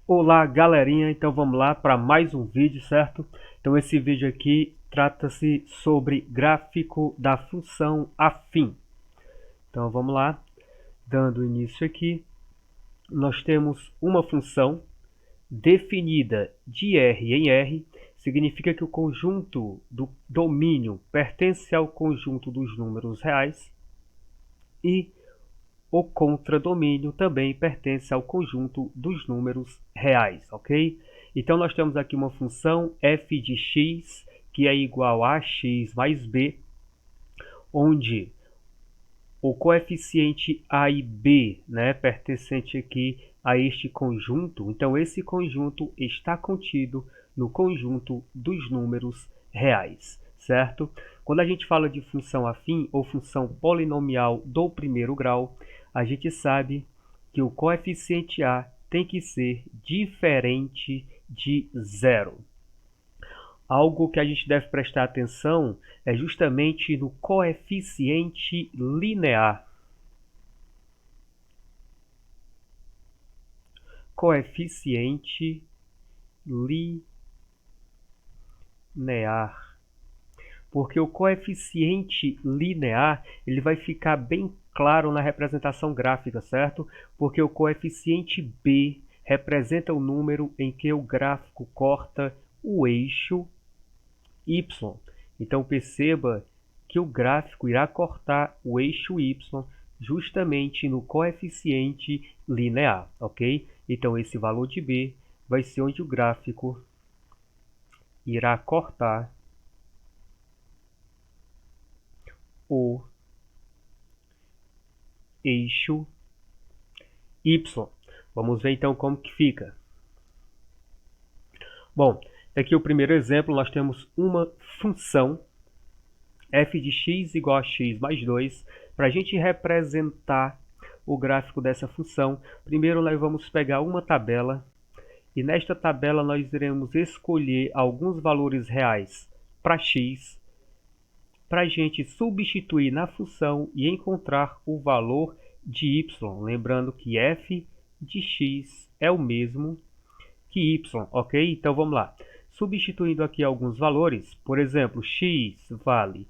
Olá galerinha, então vamos lá para mais um vídeo, certo? Então esse vídeo aqui trata-se sobre gráfico da função afim. Então vamos lá, dando início aqui, nós temos uma função definida de R em R, significa que o conjunto do domínio pertence ao conjunto dos números reais e o contradomínio também pertence ao conjunto dos números reais, ok? Então nós temos aqui uma função f de x que é igual a x mais b, onde o coeficiente a e b, né, pertencente aqui a este conjunto, então esse conjunto está contido no conjunto dos números reais, certo? Quando a gente fala de função afim ou função polinomial do primeiro grau, a gente sabe que o coeficiente a tem que ser diferente de zero. Algo que a gente deve prestar atenção é justamente no coeficiente linear. Coeficiente linear. Porque o coeficiente linear ele vai ficar bem claro na representação gráfica, certo? Porque o coeficiente b representa o número em que o gráfico corta o eixo y. Então perceba que o gráfico irá cortar o eixo y justamente no coeficiente linear, ok? Então esse valor de b vai ser onde o gráfico irá cortar o eixo y. Vamos ver então como que fica. Bom, aqui o primeiro exemplo, nós temos uma função f de x igual a x mais 2. Para a gente representar o gráfico dessa função, primeiro nós vamos pegar uma tabela e nesta tabela nós iremos escolher alguns valores reais para x, para a gente substituir na função e encontrar o valor de y. Lembrando que f de x é o mesmo que y, ok? Então vamos lá. Substituindo aqui alguns valores, por exemplo, x vale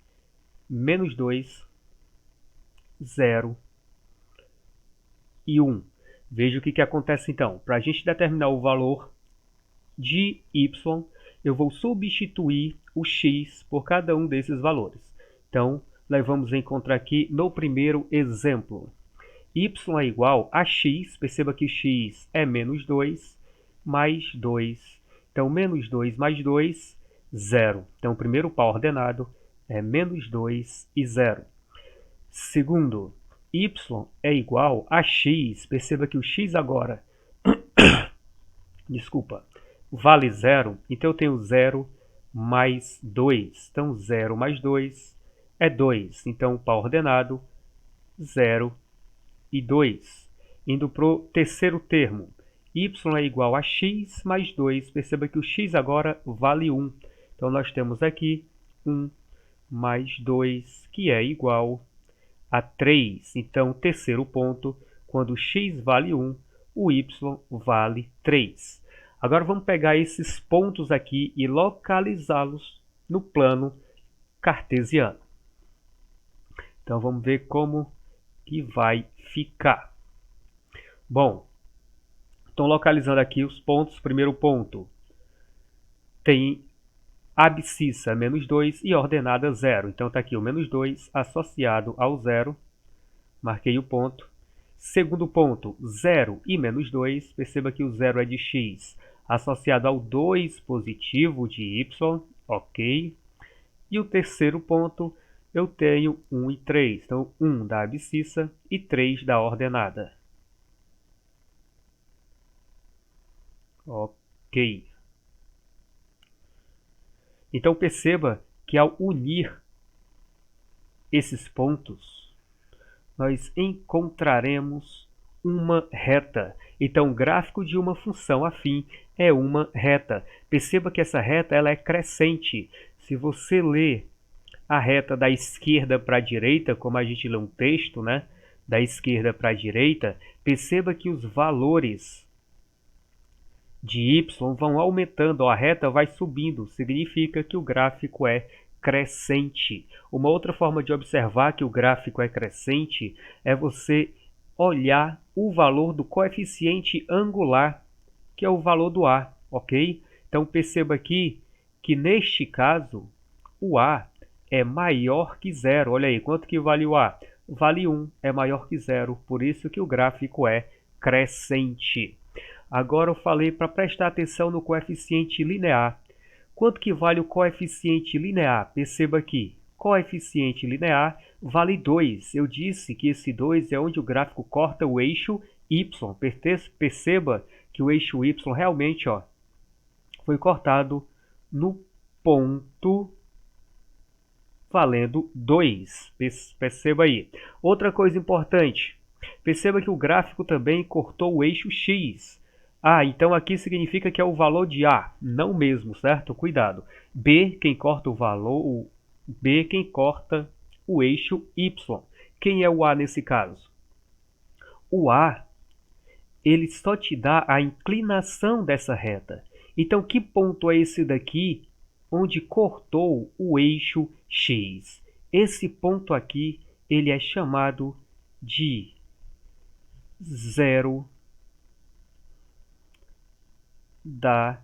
menos 2, 0 e 1. Veja o que acontece então. Para a gente determinar o valor de y, eu vou substituir o x por cada um desses valores. Então, nós vamos encontrar aqui no primeiro exemplo. Y é igual a x, perceba que x é menos 2 mais 2. Então, menos 2 mais 2, 0. Então, o primeiro par ordenado é menos 2 e 0. Segundo, y é igual a x, perceba que o x agora, vale 0, então eu tenho 0 mais 2. Então, 0 mais 2 é 2. Então, o par ordenado, 0 e 2. Indo para o terceiro termo, y é igual a x mais 2. Perceba que o x agora vale 1. Então, nós temos aqui 1 mais 2, que é igual a 3. Então, terceiro ponto, quando x vale 1, o y vale 3. Agora vamos pegar esses pontos aqui e localizá-los no plano cartesiano. Então vamos ver como que vai ficar. Bom, então localizando aqui os pontos, primeiro ponto tem abscissa menos 2 e ordenada 0. Então está aqui o menos 2 associado ao 0. Marquei o ponto. Segundo ponto, 0 e menos 2. Perceba que o 0 é de x associado ao 2 positivo de y. Ok. E o terceiro ponto, eu tenho 1 e 3. Então, 1 da abscissa e 3 da ordenada. Ok. Então, perceba que ao unir esses pontos, nós encontraremos uma reta. Então, o gráfico de uma função afim é uma reta. Perceba que essa reta ela é crescente. Se você ler a reta da esquerda para a direita, como a gente lê um texto, né? Da esquerda para a direita, perceba que os valores de y vão aumentando, a reta vai subindo, significa que o gráfico é crescente. Uma outra forma de observar que o gráfico é crescente é você olhar o valor do coeficiente angular, que é o valor do A, ok? Então perceba aqui que neste caso o A é maior que zero. Olha aí, quanto que vale o A? Vale 1, é maior que zero, por isso que o gráfico é crescente. Agora eu falei para prestar atenção no coeficiente linear. Quanto que vale o coeficiente linear? Perceba aqui, coeficiente linear vale 2. Eu disse que esse 2 é onde o gráfico corta o eixo y. Perceba que o eixo y realmente foi cortado no ponto valendo 2. Perceba aí. Outra coisa importante, perceba que o gráfico também cortou o eixo x. Então aqui significa que é o valor de A, não mesmo, certo? Cuidado. B, quem corta o valor, B, quem corta o eixo y. Quem é o A nesse caso? O A, ele só te dá a inclinação dessa reta. Então, que ponto é esse daqui onde cortou o eixo x? Esse ponto aqui, ele é chamado de zero da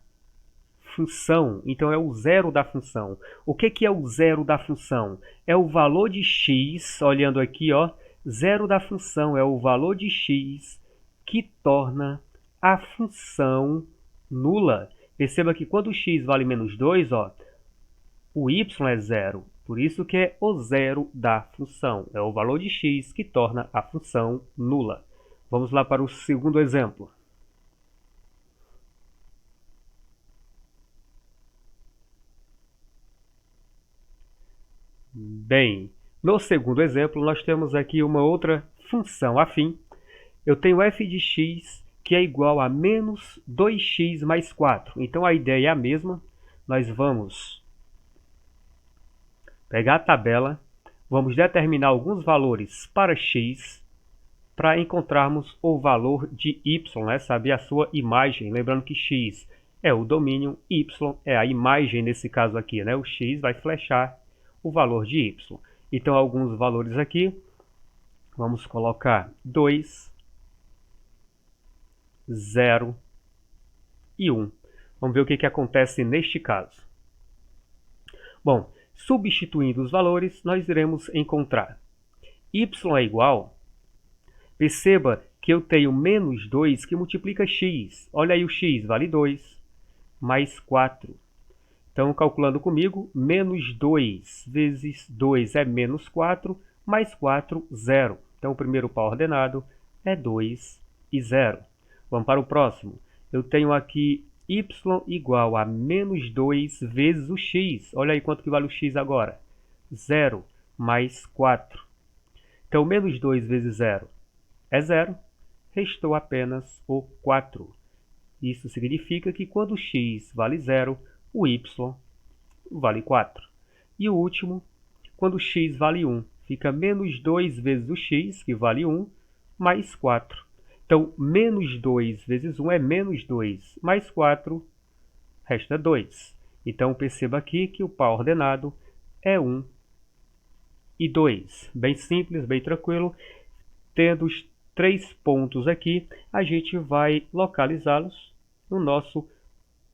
função. Então é o zero da função. O que é o zero da função? É o valor de x, olhando aqui, zero da função é o valor de x que torna a função nula. Perceba que quando o x vale menos 2, o y é zero. Por isso que é o zero da função. É o valor de x que torna a função nula. Vamos lá para o segundo exemplo. Bem, no segundo exemplo, nós temos aqui uma outra função afim. Eu tenho f de x que é igual a menos 2x mais 4. Então, a ideia é a mesma. Nós vamos pegar a tabela, vamos determinar alguns valores para x, para encontrarmos o valor de y, né? Saber a sua imagem. Lembrando que x é o domínio, y é a imagem nesse caso aqui, né? O x vai flechar o valor de y. Então, alguns valores aqui, vamos colocar 2, 0 e 1. Vamos ver o que acontece neste caso. Bom, substituindo os valores, nós iremos encontrar y é igual, perceba que eu tenho menos 2 que multiplica x. Olha aí o x, vale 2, mais 4. Então, calculando comigo, menos 2 vezes 2 é menos 4, mais 4, 0. Então, o primeiro par ordenado é 2 e 0. Vamos para o próximo. Eu tenho aqui y igual a menos 2 vezes o x. Olha aí quanto que vale o x agora. 0 mais 4. Então, menos 2 vezes 0 é 0. Restou apenas o 4. Isso significa que quando o x vale 0, o y vale 4. E o último, quando x vale 1, fica menos 2 vezes o x, que vale 1, mais 4. Então, menos 2 vezes 1 é menos 2, mais 4, resta 2. Então, perceba aqui que o par ordenado é 1 e 2. Bem simples, bem tranquilo. Tendo os 3 pontos aqui, a gente vai localizá-los no nosso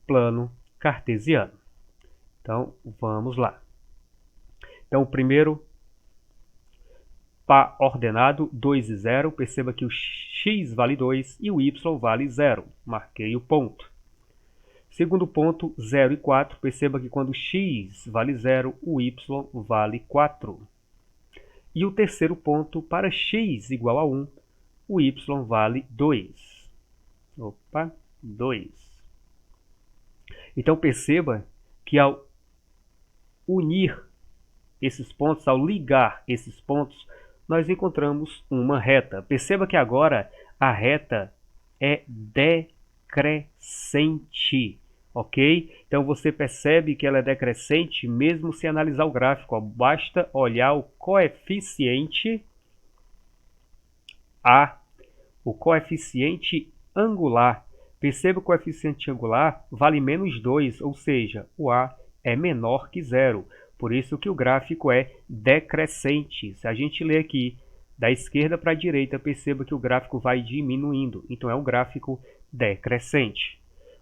plano cartesiano. Então, vamos lá. Então, o primeiro par ordenado, 2 e 0. Perceba que o x vale 2 e o y vale 0. Marquei o ponto. Segundo ponto, 0 e 4. Perceba que quando x vale 0, o y vale 4. E o terceiro ponto, para x igual a 1, o y vale 2. Opa, 2. Então, perceba que ao unir esses pontos, ao ligar esses pontos, nós encontramos uma reta. Perceba que agora a reta é decrescente. Ok? Então você percebe que ela é decrescente mesmo sem analisar o gráfico. Ó. Basta olhar o coeficiente A, o coeficiente angular. Perceba que o coeficiente angular vale menos 2, ou seja, o A é menor que zero. Por isso que o gráfico é decrescente. Se a gente ler aqui da esquerda para a direita, perceba que o gráfico vai diminuindo. Então é um gráfico decrescente.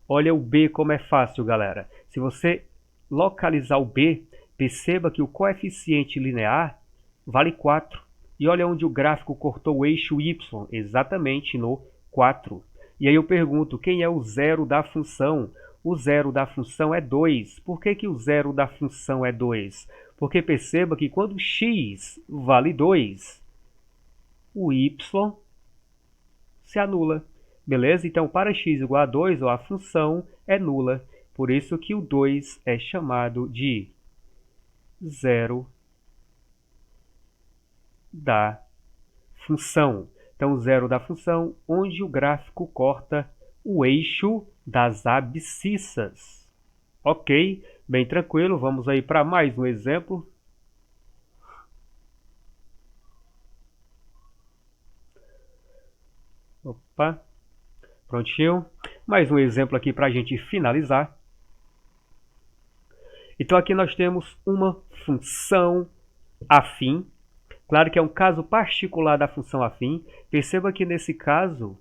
Olha o B como é fácil, galera. Se você localizar o B, perceba que o coeficiente linear vale 4. E olha onde o gráfico cortou o eixo y, exatamente no 4. E aí eu pergunto, quem é o zero da função? O zero da função é 2. Por que o zero da função é 2? Porque perceba que quando x vale 2, o y se anula. Beleza? Então, para x igual a 2, a função é nula. Por isso que o 2 é chamado de zero da função. Então, zero da função, onde o gráfico corta o eixo das abscissas. Ok? Bem tranquilo. Vamos aí para mais um exemplo. Opa, prontinho. Mais um exemplo aqui para a gente finalizar. Então aqui nós temos uma função afim. Claro que é um caso particular da função afim. Perceba que nesse caso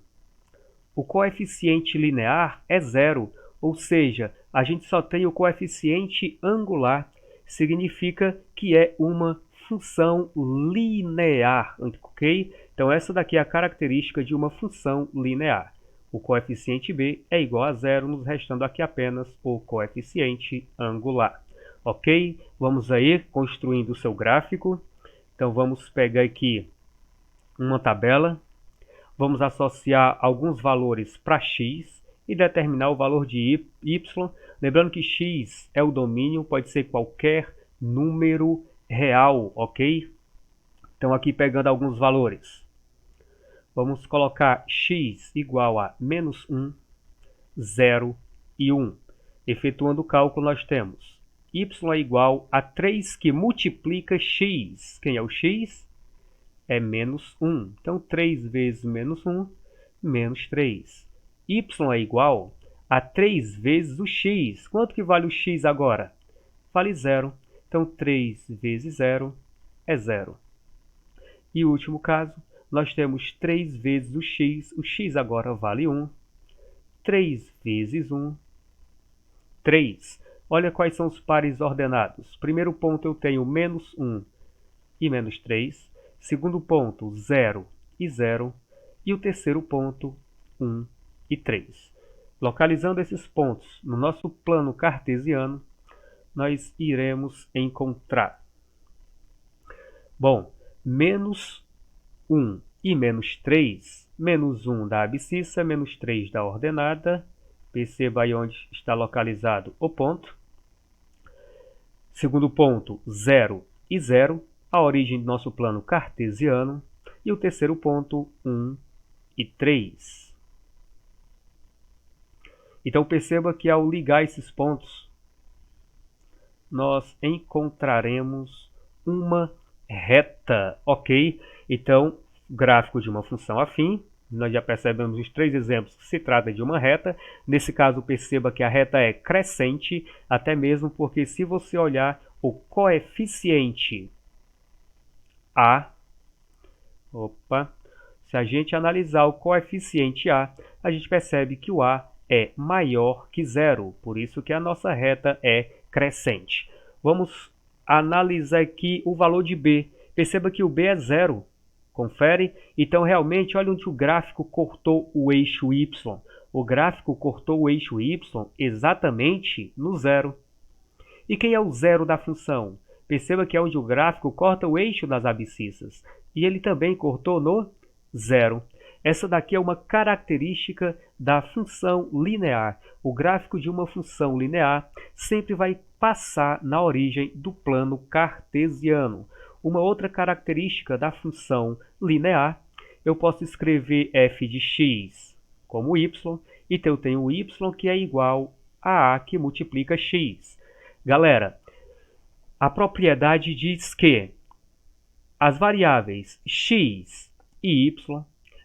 o coeficiente linear é zero, ou seja, a gente só tem o coeficiente angular. Significa que é uma função linear, ok? Então essa daqui é a característica de uma função linear. O coeficiente b é igual a zero, nos restando aqui apenas o coeficiente angular. Ok? Vamos aí construindo o seu gráfico. Então vamos pegar aqui uma tabela. Vamos associar alguns valores para x e determinar o valor de y. Lembrando que x é o domínio, pode ser qualquer número real, ok? Então aqui pegando alguns valores. Vamos colocar x igual a menos 1, 0 e 1. Efetuando o cálculo, nós temos y é igual a 3 que multiplica x. Quem é o x? É menos 1. Então, 3 vezes menos 1, menos 3. Y é igual a 3 vezes o x. Quanto que vale o x agora? Vale 0. Então, 3 vezes 0 é 0. E o último caso, nós temos 3 vezes o x. O x agora vale 1. 3 vezes 1, 3. Olha quais são os pares ordenados. Primeiro ponto eu tenho menos 1 e menos 3. Segundo ponto, 0 e 0. E o terceiro ponto, 1 e 3. Localizando esses pontos no nosso plano cartesiano, nós iremos encontrar. Bom, menos 1 e menos 3, menos 1 da abscissa, menos 3 da ordenada. Perceba aí onde está localizado o ponto. Segundo ponto, 0 e 0, a origem do nosso plano cartesiano. E o terceiro ponto, 1 e 3. Então perceba que ao ligar esses pontos, nós encontraremos uma reta, ok? Então, gráfico de uma função afim. Nós já percebemos nos 3 exemplos que se trata de uma reta. Nesse caso, perceba que a reta é crescente, até mesmo porque se você olhar o coeficiente A, se a gente analisar o coeficiente A, a gente percebe que o A é maior que zero, por isso que a nossa reta é crescente. Vamos analisar aqui o valor de B. Perceba que o B é zero. Confere? Então, realmente, olha onde o gráfico cortou o eixo Y. O gráfico cortou o eixo Y exatamente no zero. E quem é o zero da função? Perceba que é onde o gráfico corta o eixo das abscissas. E ele também cortou no zero. Essa daqui é uma característica da função linear. O gráfico de uma função linear sempre vai passar na origem do plano cartesiano. Uma outra característica da função linear, eu posso escrever f de x como y, então eu tenho y que é igual a A que multiplica x. Galera, a propriedade diz que as variáveis x e y,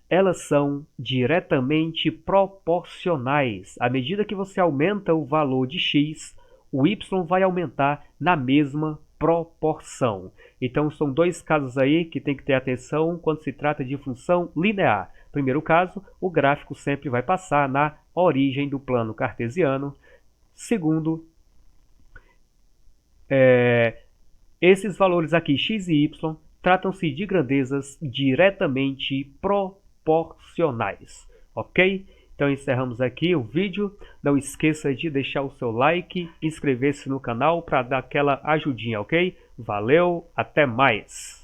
elas são diretamente proporcionais. À medida que você aumenta o valor de x, o y vai aumentar na mesma proporção. Então, são dois casos aí que tem que ter atenção quando se trata de função linear. Primeiro caso, o gráfico sempre vai passar na origem do plano cartesiano. Segundo, esses valores aqui, x e y, tratam-se de grandezas diretamente proporcionais, ok? Então encerramos aqui o vídeo. Não esqueça de deixar o seu like, inscrever-se no canal para dar aquela ajudinha, ok? Valeu, até mais!